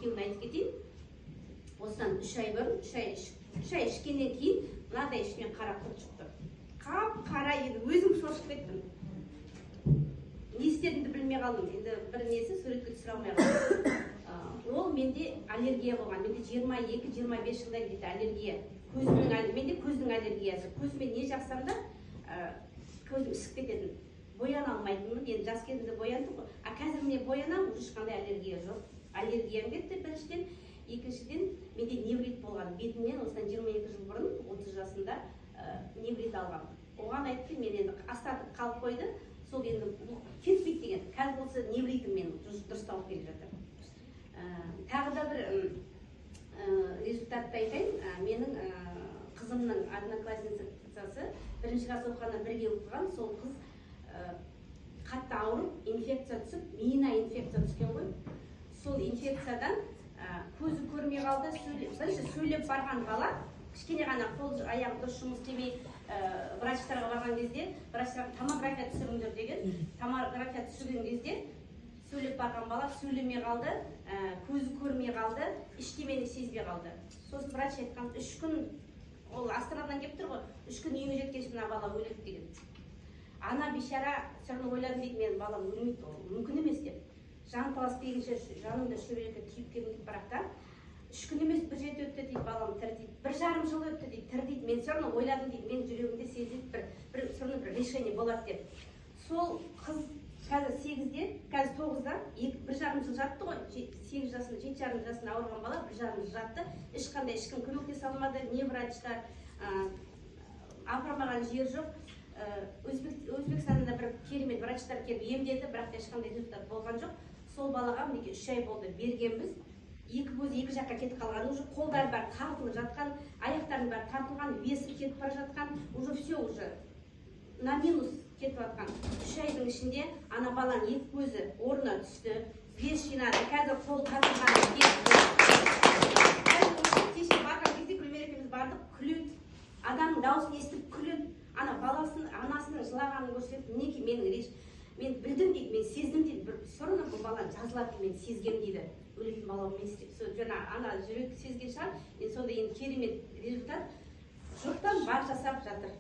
екеуін айтып кетейін. Осыдан 3 ай бұрын, 3 ай ішкеннен кейін мынадай ішінен қара құрт шықты. Қап-қара еді, өзім шошып кеттім. Не істерімді білмей қалдым. Енді бір несі суретке түсіре алмай қалдым. Ол менде аллергия болған. Менде 22-25 жылдан кетті аллергия. Менде көздің аллергиясы. Көзіме не жақсам да көзім ісіп кететін. Бояна алмайтынмын. Енді жас кезімде бояндым ғой. Қазір міне боянам, ешқандай аллергия жоқ. Аллергиям кетті біріншіден. Екіншіден, менде неврит болған. Бетімнен осыдан 22 жыл бұрын, 30 жасында неврит алған. Оған айтты, мен енді астатып қалып қойды. Сол енді кетпейді деген. Қазір осы невритім мен дұрысталып келе жатыр. Тағы да бір результатты айтайын. Менің қызымның одноклассницасы бірінші класс оқығанда бірге оқыған. Сол қыз қатты ауырып, инфекция түсіп, миына инфекция түскен ғой. Сол инфекциядан көзі көрмей қалды. Бірінші сөйлеп барған бала, кішкене ғана қол аяғы дұрыс жұмыс істемей врачтарға барған кезде, врачтар томография түсіріңдер деген, томография түсірген кезде сөйлеп барған бала сөйлемей қалды, көзі көрмей қалды, ештемені сезбей қалды. Сосын врач айтқан, 3 күн, ол Астанадан келіп тұр ғой, 3 күн үйге жеткенше мына бала өледі деген. Ана бейшара сырны ойладым дейді, мен балам өлмейді, ол мүмкін емес деп. Жан талас дегенше жанымда шөбелекке түйіп келдім дейді, бірақ та 3 күн емес, 1 жеті өтті дейді, балам тірі дейді. 1,5 жыл өтті дейді, тірі дейді. Мен сырны ойладым дейді, мен жүрегімде сезілді, бір решение болады деп. Сол қыз қазір 8-де, қазір 9-да, 1,5 жыл жатты ғой, 8 жасында, 7,5 жасында ауырған бала 1,5 жыл жатты. Ешқандай ешкім көмектесе алмады, не врачтар, апармаған жер жоқ. Өзбекстанда бір керемет врачтар келіп емдеді, бірақ ешқандай результат болған жоқ. Сол балаға мінекей 3 ай болды бергенбіз. Екі көзі екі жаққа кетіп қалған, уже қолдары бәрі тартылып жатқан, аяқтарын бәрі тартылған, весі кетіп бара жатқан, уже все уже на минус кетіп жатқан. 3 айдың ішінде ана баланың екі көзі орнына түсті, вес жинады, қазір қол тартылған. Кеше барған кезде Гүлмира екеуміз бардық, күледі, адамның дауысын естіп күледі, ана баласын, анасының жылағанын көрсетіп, мінекей менің реш, мен білдім дейді, мен сездім дейді, все равно бұл бала жазылады, мен сезгем дейді. Өлетін балам емес деп. Жаңа ана жүрек сезген шығар, сонда енді керемет результат жоқтан бар жасап жатыр.